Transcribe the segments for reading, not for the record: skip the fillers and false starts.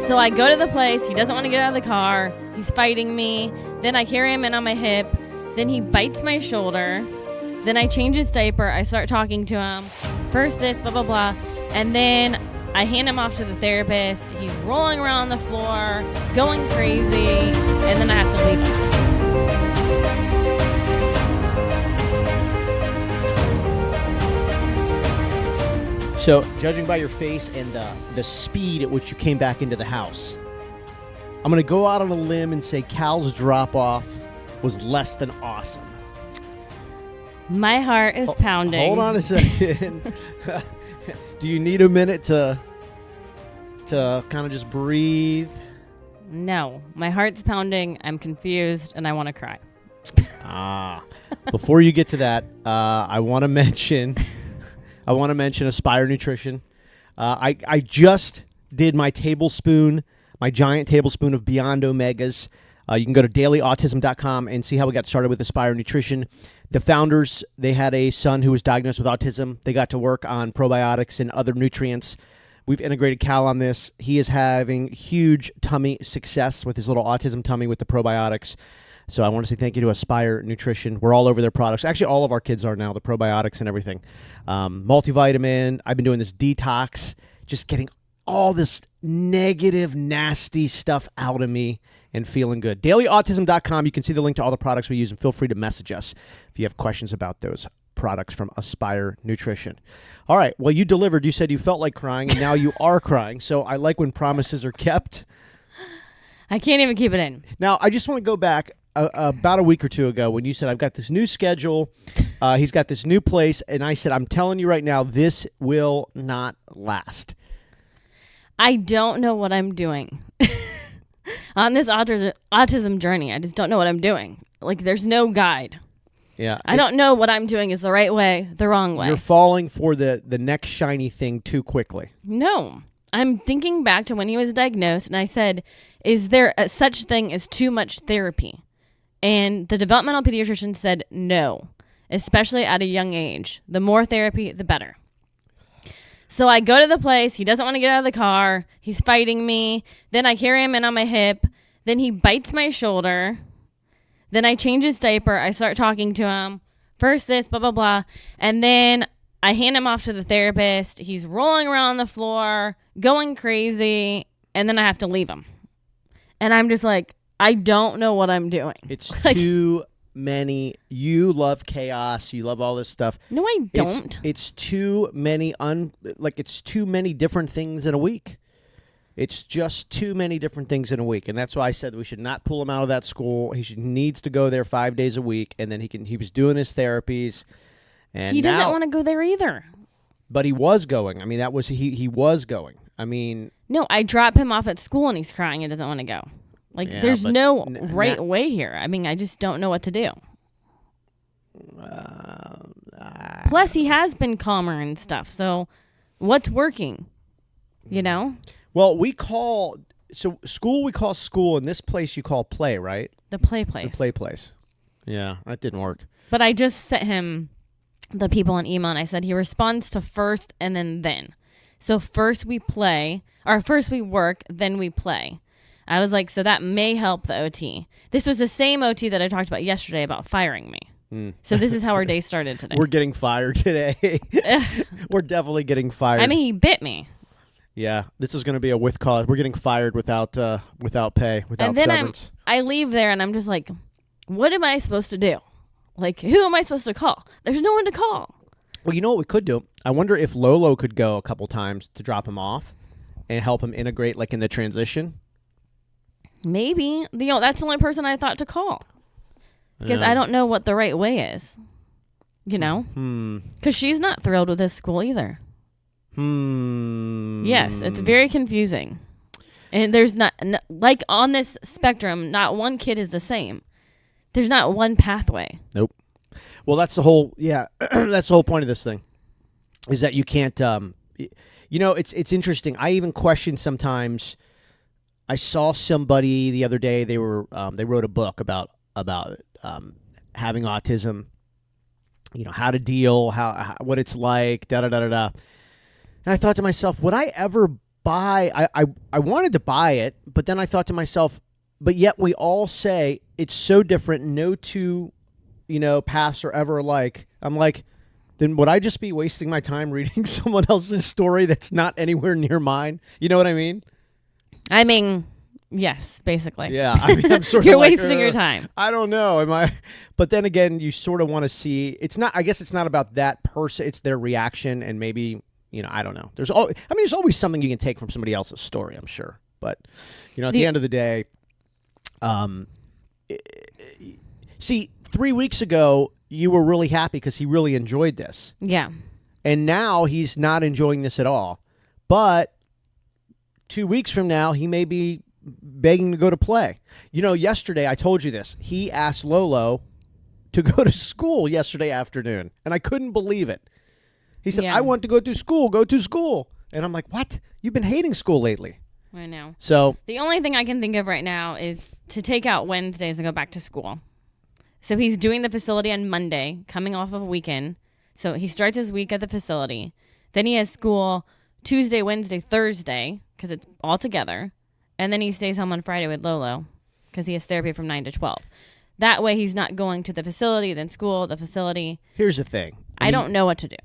So I go to the place. He doesn't want to get out of the car. He's fighting me. Then I carry him in on my hip. Then he bites my shoulder. Then I change his diaper. I start talking to him. First this, blah, blah, blah. And then I hand him off to the therapist. He's rolling around on the floor, going crazy. And then I have to leave him. So, judging by your face and the speed at which you came back into the house, I'm going to go out on a limb and say Cal's drop-off was less than awesome. My heart is pounding. Hold on a second. Do you need a minute to kind of just breathe? No. My heart's pounding. I'm confused, and I want to cry. Before you get to that, I want to mention Aspire Nutrition. I just did my giant tablespoon of Beyond Omegas. You can go to dailyautism.com and see how we got started with Aspire Nutrition. The founders, they had a son who was diagnosed with autism. They got to work on probiotics and other nutrients. We've integrated Cal on this. He is having huge tummy success with his little autism tummy with the probiotics. So I want to say thank you to Aspire Nutrition. We're all over their products. Actually, all of our kids are now, the probiotics and everything. Multivitamin. I've been doing this detox, just getting all this negative, nasty stuff out of me and feeling good. DailyAutism.com. You can see the link to all the products we use, and feel free to message us if you have questions about those products from Aspire Nutrition. All right. Well, you delivered. You said you felt like crying, and now you are crying. So I like when promises are kept. I can't even keep it in. Now, I just want to go back about a week or two ago when you said, I've got this new schedule. He's got this new place. And I said, I'm telling you right now, this will not last. I don't know what I'm doing. On this autism journey, I just don't know what I'm doing. Like, there's no guide. Yeah. I don't know what I'm doing is the right way, the wrong way. You're falling for the next shiny thing too quickly. No. I'm thinking back to when he was diagnosed, and I said, is there a such thing as too much therapy? And the developmental pediatrician said no, especially at a young age. The more therapy, the better. So I go to the place. He doesn't want to get out of the car. He's fighting me. Then I carry him in on my hip. Then he bites my shoulder. Then I change his diaper. I start talking to him. First this, blah, blah, blah. And then I hand him off to the therapist. He's rolling around on the floor, going crazy. And then I have to leave him. And I'm just like, I don't know what I'm doing. It's too many. You love chaos. You love all this stuff. No, I don't. It's too many it's too many different things in a week. It's just too many different things in a week. And that's why I said we should not pull him out of that school. He needs to go there 5 days a week, and then he was doing his therapies, and he doesn't want to go there either. But he was going. I mean, that was he was going. I mean, no, I drop him off at school and he's crying and doesn't want to go. Like, yeah, there's no right way here. I mean, I just don't know what to do. Plus, he has been calmer and stuff. So, what's working? You know? Well, we call school, and this place you call play, right? The play place. The play place. Yeah, that didn't work. But I just sent him the people an email, and I said he responds to first and then. So first we play, or first we work, then we play. I was like, so that may help the OT. This was the same OT that I talked about yesterday about firing me. So this is how our day started today. We're getting fired today. We're definitely getting fired. I mean, he bit me. Yeah, this is going to be a with cause. We're getting fired without pay, without and then severance. I leave there and I'm just like, what am I supposed to do? Like, who am I supposed to call? There's no one to call. Well, you know what we could do? I wonder if Lolo could go a couple times to drop him off and help him integrate, like, in the transition. Maybe. That's the only person I thought to call. Because I don't know what the right way is. You know? Because she's not thrilled with this school either. Yes, it's very confusing. And there's not, like, on this spectrum, not one kid is the same. There's not one pathway. Nope. Well, that's the whole, that's the whole point of this thing, is that you can't, it's interesting. I even question sometimes. I saw somebody the other day, they wrote a book about having autism, how to deal, how what it's like, da-da-da-da-da. And I thought to myself, would I ever buy. I wanted to buy it, but then I thought to myself, but yet we all say it's so different. No two, paths are ever alike. I'm like, then would I just be wasting my time reading someone else's story that's not anywhere near mine? You know what I mean? I mean, yes, basically. Yeah, I'm sort of You're like, wasting your time. I don't know. Am I? But then again, you sort of want to see. It's not. I guess it's not about that person. It's their reaction, and maybe I don't know. There's always something you can take from somebody else's story. I'm sure, but at the end of the day, see, 3 weeks ago you were really happy because he really enjoyed this. Yeah. And now he's not enjoying this at all. But 2 weeks from now, he may be begging to go to play. Yesterday, I told you this. He asked Lolo to go to school yesterday afternoon, and I couldn't believe it. He said, I want to go to school, And I'm like, what? You've been hating school lately. I know. So the only thing I can think of right now is to take out Wednesdays and go back to school. So he's doing the facility on Monday, coming off of a weekend. So he starts his week at the facility. Then he has school Tuesday, Wednesday, Thursday, because it's all together. And then he stays home on Friday with Lolo, because he has therapy from 9 to 12. That way he's not going to the facility, then school, the facility. Here's the thing. I don't know what to do.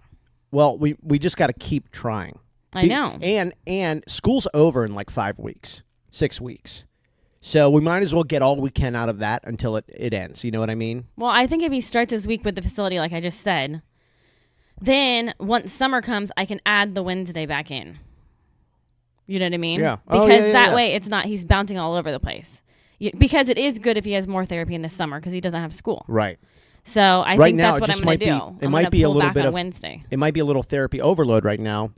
Well, we just got to keep trying. I know. And school's over in like 5 weeks, 6 weeks. So we might as well get all we can out of that until it ends. You know what I mean? Well, I think if he starts his week with the facility, like I just said, then once summer comes, I can add the Wednesday back in. You know what I mean? Yeah. Because that way it's not, he's bouncing all over the place. Because it is good if he has more therapy in the summer because he doesn't have school. Right. So I think that's what I'm going to do. It might be a little bit of Wednesday. It might be a little therapy overload right now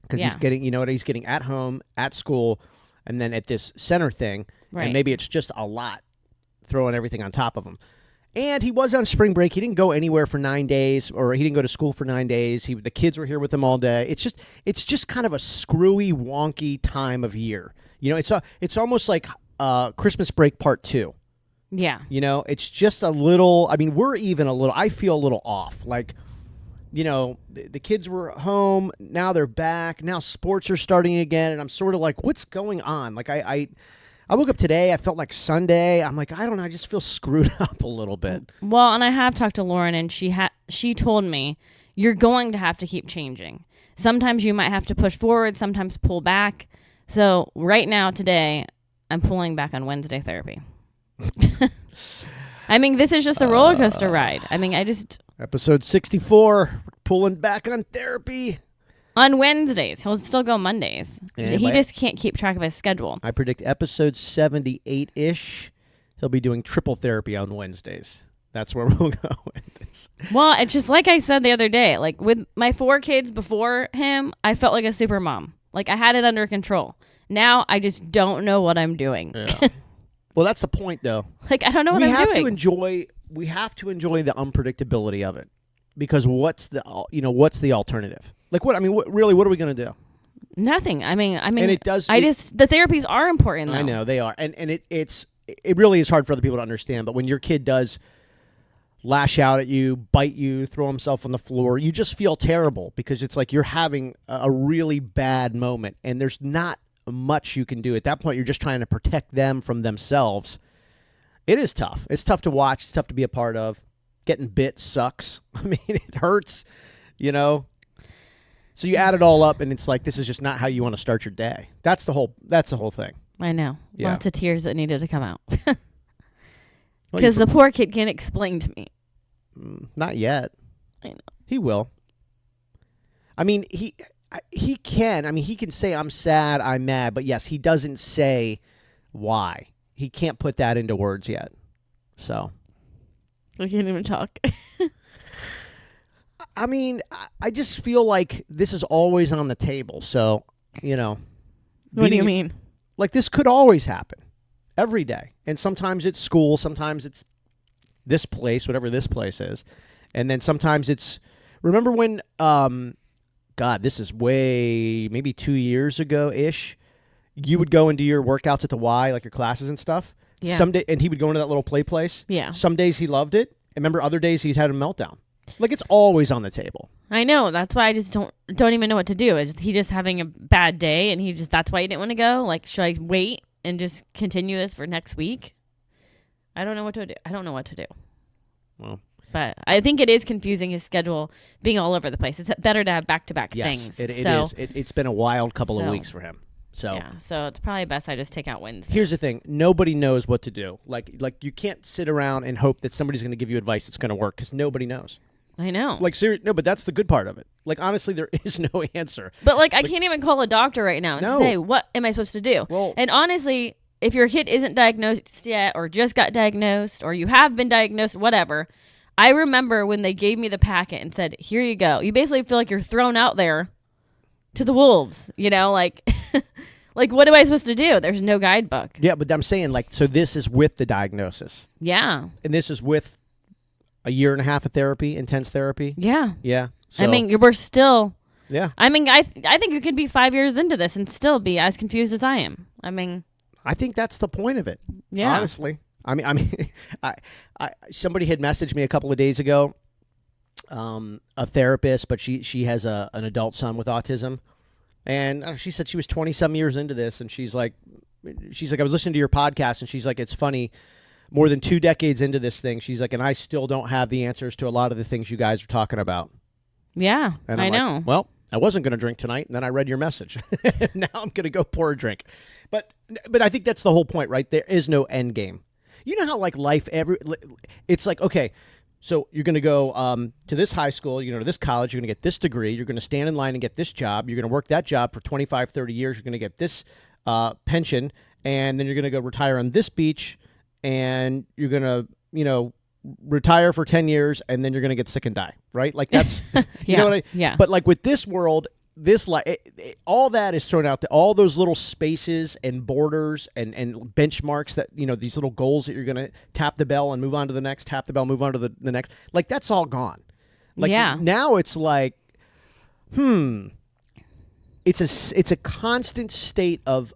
because Yeah. he's getting, he's getting at home, at school, and then at this center thing. Right. And maybe it's just a lot throwing everything on top of him. And he was on spring break. He didn't go anywhere for 9 days, or he didn't go to school for 9 days. The kids were here with him all day. It's just kind of a screwy, wonky time of year. It's almost like Christmas break part 2. Yeah. It's just a little. I mean, I feel a little off. Like, the kids were home. Now they're back. Now sports are starting again, and I'm sort of like, what's going on? Like, I woke up today. I felt like Sunday. I'm like, I don't know. I just feel screwed up a little bit. Well, and I have talked to Lauren, and she told me you're going to have to keep changing. Sometimes you might have to push forward, sometimes pull back. So right now, today, I'm pulling back on Wednesday therapy. I mean, this is just a roller coaster ride. I mean, Episode 64, pulling back on therapy. On Wednesdays. He'll still go Mondays. Yeah, he just can't keep track of his schedule. I predict episode 78-ish, he'll be doing triple therapy on Wednesdays. That's where we'll go with this. Well, it's just like I said the other day. Like, with my 4 kids before him, I felt like a super mom. Like, I had it under control. Now, I just don't know what I'm doing. Yeah. Well, that's the point, though. Like, I don't know what I'm doing. We have to enjoy the unpredictability of it, because what's the alternative? Like, what? I mean, what are we going to do? Nothing. I mean, and it does. The therapies are important, though. I know they are, and it really is hard for other people to understand. But when your kid does lash out at you, bite you, throw himself on the floor, you just feel terrible because it's like you're having a really bad moment, and there's not much you can do at that point. You're just trying to protect them from themselves. It is tough. It's tough to watch. It's tough to be a part of. Getting bit sucks. I mean, it hurts. So you add it all up, and it's like, this is just not how you want to start your day. That's the whole thing. I know. Yeah. Lots of tears that needed to come out. Because the poor kid can't explain to me. Not yet. I know. He will. I mean, he can. I mean, he can say, I'm sad, I'm mad. But yes, he doesn't say why. He can't put that into words yet. So. I can't even talk. I mean, I just feel like this is always on the table. So, What do you mean? Like, this could always happen every day. And sometimes it's school. Sometimes it's this place, whatever this place is. And then sometimes it's, remember when, God, this is maybe 2 years ago-ish, you would go and do your workouts at the Y, like your classes and stuff. Yeah. And he would go into that little play place. Yeah. Some days he loved it. And remember, other days he'd had a meltdown. Like, it's always on the table. I know. That's why I just don't even know what to do. Is he just having a bad day and that's why he didn't want to go? Like, should I wait and just continue this for next week? I don't know what to do. Well, but I think it is confusing, his schedule being all over the place. It's better to have back-to-back things. It is. It's been a wild couple of weeks for him. So yeah, so it's probably best I just take out Wednesday. Here's the thing: nobody knows what to do. Like you can't sit around and hope that somebody's going to give you advice that's going to work, because nobody knows. I know. Like, no, but that's the good part of it. Like, honestly, there is no answer. But I can't even call a doctor right now and say, what am I supposed to do? Well, and honestly, if your kid isn't diagnosed yet, or just got diagnosed, or you have been diagnosed, whatever, I remember when they gave me the packet and said, here you go. You basically feel like you're thrown out there to the wolves, like, like, what am I supposed to do? There's no guidebook. Yeah, but I'm saying, so this is with the diagnosis. Yeah. And this is with a year and a half of therapy, intense therapy. Yeah. Yeah. So, I mean, we're still. Yeah. I mean, I think you could be 5 years into this and still be as confused as I am. I mean, I think that's the point of it. Yeah. Honestly. I mean, somebody had messaged me a couple of days ago, a therapist, but she has an adult son with autism, and she said she was 20-some years into this, and she's like, I was listening to your podcast, and she's like, it's funny, more than 2 decades into this thing, she's like, and I still don't have the answers to a lot of the things you guys are talking about. Yeah, and I know. Well, I wasn't going to drink tonight, and then I read your message. Now I'm going to go pour a drink. But I think that's the whole point, right? There is no end game. You know how life it's like, okay, so you're going to go to this high school, to this college, you're going to get this degree, you're going to stand in line and get this job, you're going to work that job for 25, 30 years, you're going to get this pension, and then you're going to go retire on this beach, and you're going to, retire for 10 years, and then you're going to get sick and die, right? Like, that's, you know what I mean? Yeah. But with this world, all that is thrown out there, all those little spaces and borders and benchmarks that, these little goals that you're going to tap the bell and move on to the next, tap the bell, move on to the next, that's all gone. Now it's it's a constant state of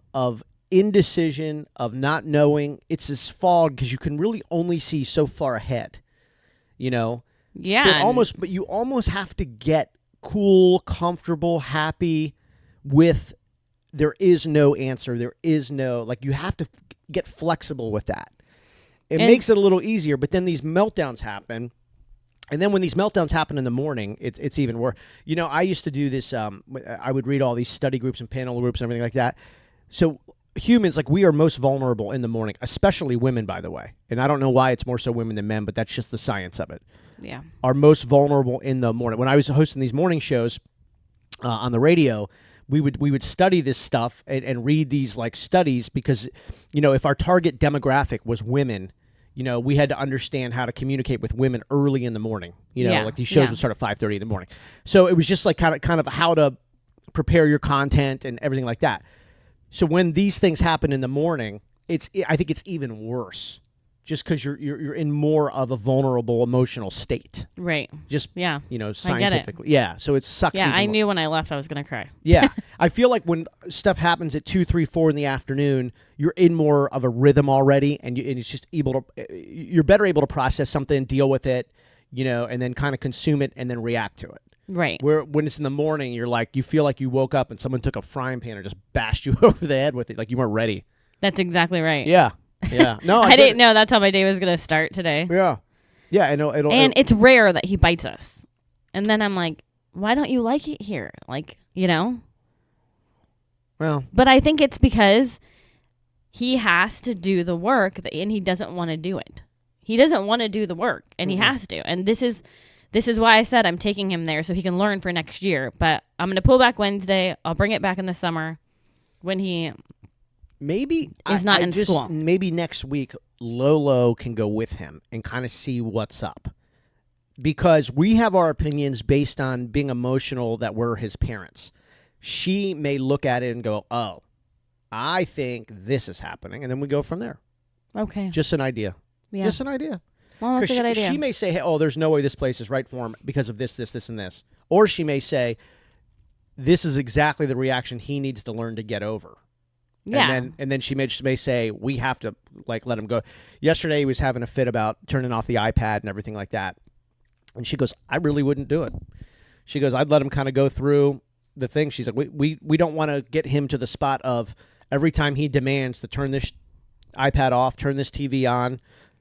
indecision, of not knowing. It's this fog because you can really only see so far ahead, Yeah. So but you almost have to get cool, comfortable, happy with there is no answer. There is no, you have to get flexible with that. It makes it a little easier, but then these meltdowns happen. And then when these meltdowns happen in the morning, it's even worse. I used to do this. I would read all these study groups and panel groups and everything like that. So humans, we are most vulnerable in the morning, especially women, by the way. And I don't know why it's more so women than men, but that's just the science of it. Yeah. Are most vulnerable in the morning. When I was hosting these morning shows on the radio, we would study this stuff and read these studies because, if our target demographic was women, we had to understand how to communicate with women early in the morning. These shows would start at 5:30 in the morning. So it was just kind of how to prepare your content and everything like that. So when these things happen in the morning, I think it's even worse, just because you're in more of a vulnerable emotional state. Right. Just scientifically. I get it. Yeah. So it sucks. Yeah, I knew when I left I was gonna cry. Yeah. I feel like when stuff happens at 2, 3, 4 in the afternoon, you're in more of a rhythm already, and it's just you're better able to process something, deal with it, and then kind of consume it and then react to it. Right. Where when it's in the morning, you feel like you woke up and someone took a frying pan and just bashed you over the head with it, like you weren't ready. That's exactly right. Yeah. Yeah. No, I didn't know that's how my day was going to start today. Yeah. Yeah. And it's rare that he bites us. And then I'm like, why don't you like it here? Well. But I think it's because he has to do the work and he doesn't want to do it. He doesn't want to do the work and he has to. And this is why I said I'm taking him there so he can learn for next year. But I'm going to pull back Wednesday. I'll bring it back in the summer when he is not in school. Maybe next week Lolo can go with him and kind of see what's up. Because we have our opinions based on being emotional that we're his parents. She may look at it and go, oh, I think this is happening. And then we go from there. Okay. Just an idea. Yeah. Just an idea. Well, that's a good idea. She may say, hey, oh, there's no way this place is right for him because of this, and this. Or she may say, this is exactly the reaction he needs to learn to get over. Yeah. And then she may say, we have to let him go. Yesterday he was having a fit about turning off the iPad and everything like that. And she goes, I really wouldn't do it. She goes, I'd let him kind of go through the thing. She's like, we don't want to get him to the spot of every time he demands to turn this iPad off, turn this TV on,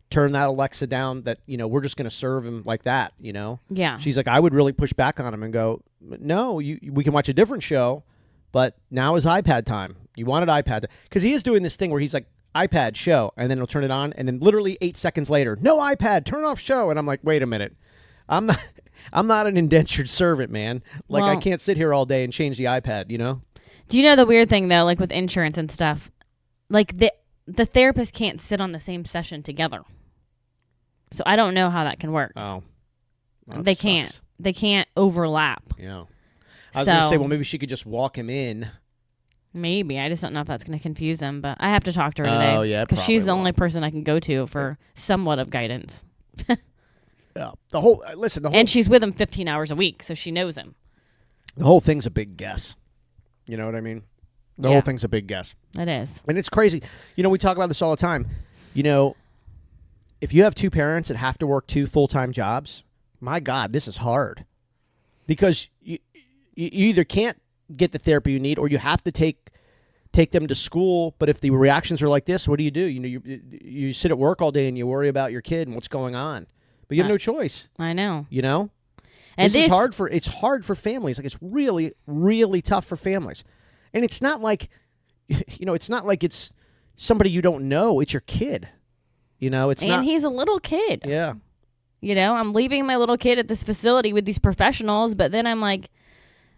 turn that Alexa down, that, we're just going to serve him like that, Yeah. She's like, I would really push back on him and go, no, we can watch a different show, but now is iPad time. You wanted iPad. Because he is doing this thing where he's like, iPad show, and then he'll turn it on, and then literally 8 seconds later, no iPad, turn off show. And I'm like, wait a minute. I'm not an indentured servant, man. Like, I can't sit here all day and change the iPad, Do you know the weird thing, though, like with insurance and stuff? Like, the therapist can't sit on the same session together. So I don't know how that can work. Oh. Well, they sucks. can't. They can't overlap. Yeah. I was going to say, well, maybe she could just walk him in. Maybe. I just don't know if that's going to confuse him, but I have to talk to her today. Oh, yeah, because she's the will. only person I can go to for somewhat of guidance. Yeah. And she's with him 15 hours a week, so she knows him. The whole thing's a big guess. You know what I mean? The whole thing's a big guess. It is. And it's crazy. We talk about this all the time. If you have two parents that have to work 2 full-time jobs, my God, this is hard. Because you either can't get the therapy you need, or you have to take them to school. But if the reactions are like this, what do? You sit at work all day and you worry about your kid and what's going on. But you have no choice. I know. And it's hard for families. Like, it's really, really tough for families. And it's not like, it's somebody you don't know. It's your kid. And he's a little kid. Yeah. I'm leaving my little kid at this facility with these professionals, but then I'm like,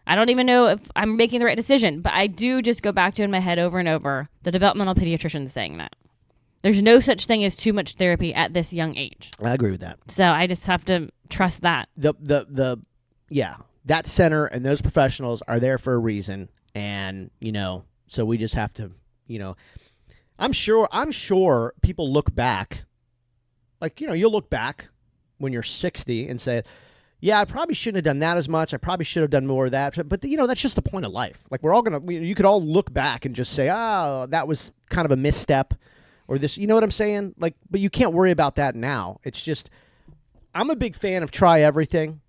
I don't even know if I'm making the right decision. But I do just go back to in my head over and over, the developmental pediatrician saying that. There's no such thing as too much therapy at this young age. I agree with that. So I just have to trust that. That center and those professionals are there for a reason. And, so we just have to, I'm sure people look back, like, you'll look back when you're 60 and say, yeah, I probably shouldn't have done that as much. I probably should have done more of that. But, that's just the point of life. Like, you could all look back and just say, oh, that was kind of a misstep, or this, you know what I'm saying? Like, but you can't worry about that now. It's just, I'm a big fan of try everything.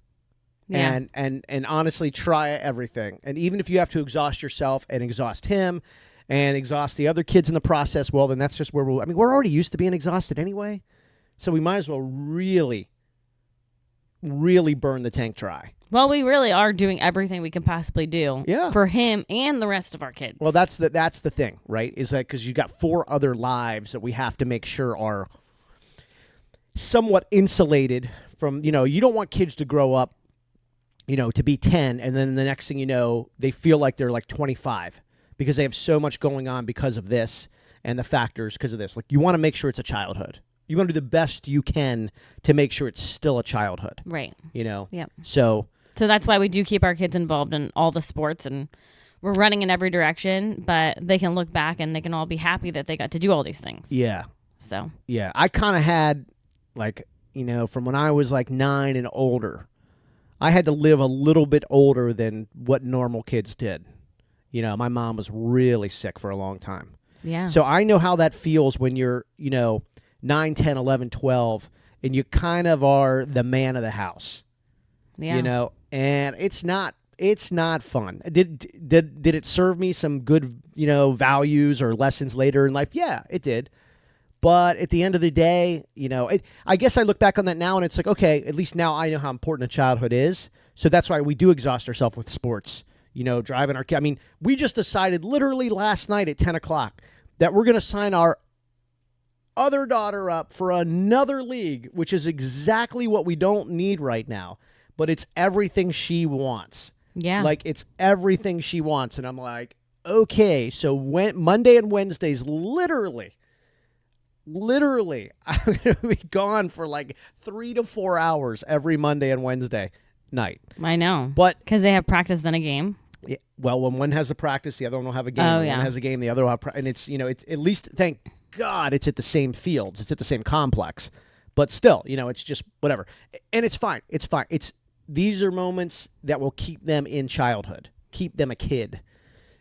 Yeah. And honestly, try everything. And even if you have to exhaust yourself and exhaust him and exhaust the other kids in the process, well, then that's just where we're already used to being exhausted anyway. So we might as well really, really burn the tank dry. Well, we really are doing everything we can possibly do for him and the rest of our kids. Well, that's the thing, right? Is that because you got 4 other lives that we have to make sure are somewhat insulated from, you don't want kids to grow up, to be 10, and then the next thing you know, they feel like they're like 25 because they have so much going on because of this and the factors because of this. Like, you want to make sure it's a childhood. You want to do the best you can to make sure it's still a childhood. Right. Yep. So that's why we do keep our kids involved in all the sports, and we're running in every direction, but they can look back and they can all be happy that they got to do all these things. Yeah. So. Yeah. I kind of had, like, from when I was like 9 and older, I had to live a little bit older than what normal kids did. My mom was really sick for a long time. Yeah. So I know how that feels when you're, 9, 10, 11, 12, and you kind of are the man of the house. Yeah. And it's not fun. Did it serve me some good, values or lessons later in life? Yeah, it did. But at the end of the day, I guess I look back on that now and it's like, okay, at least now I know how important a childhood is. So that's why we do exhaust ourselves with sports, driving our kid. I mean, we just decided literally last night at 10 o'clock that we're going to sign our other daughter up for another league, which is exactly what we don't need right now. But it's everything she wants. Yeah. Like, it's everything she wants. And I'm like, okay, so Monday and Wednesdays, literally, I'm going to be gone for like 3 to 4 hours every Monday and Wednesday night. I know. But because they have practice then a game. Yeah, well, when one has a practice, the other one will have a game. Oh, when yeah. one has a game, the other will have and it's, it's at least, thank God, it's at the same fields. It's at the same complex. But still, it's just whatever. And it's fine. It's fine. These are moments that will keep them in childhood, keep them a kid.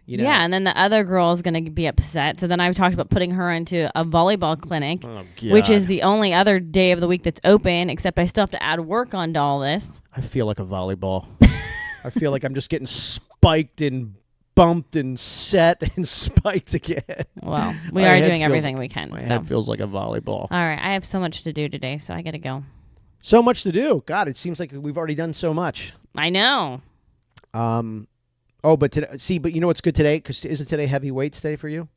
You know? Yeah, and then the other girl is going to be upset. So then I've talked about putting her into a volleyball clinic, which is the only other day of the week that's open, except I still have to add work onto all this. I feel like a volleyball. I feel like I'm just getting spiked and bumped and set and spiked again. Well, we are doing everything we can. My head feels like a volleyball. All right, I have so much to do today, so I got to go. So much to do. God, it seems like we've already done so much. I know. Oh, but you know what's good today? Because isn't today heavy weights day for you?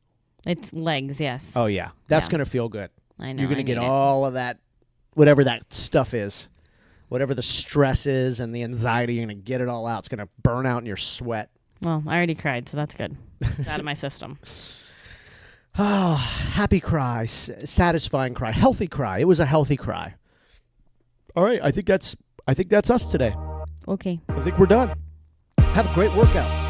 It's legs, yes. Oh, yeah. That's going to feel good. I know. You're going to get all of that, whatever that stuff is, whatever the stress is and the anxiety, you're going to get it all out. It's going to burn out in your sweat. Well, I already cried, so that's good. It's out of my system. Oh, happy cry, satisfying cry, healthy cry. It was a healthy cry. All right, I think that's us today. Okay. I think we're done. Have a great workout.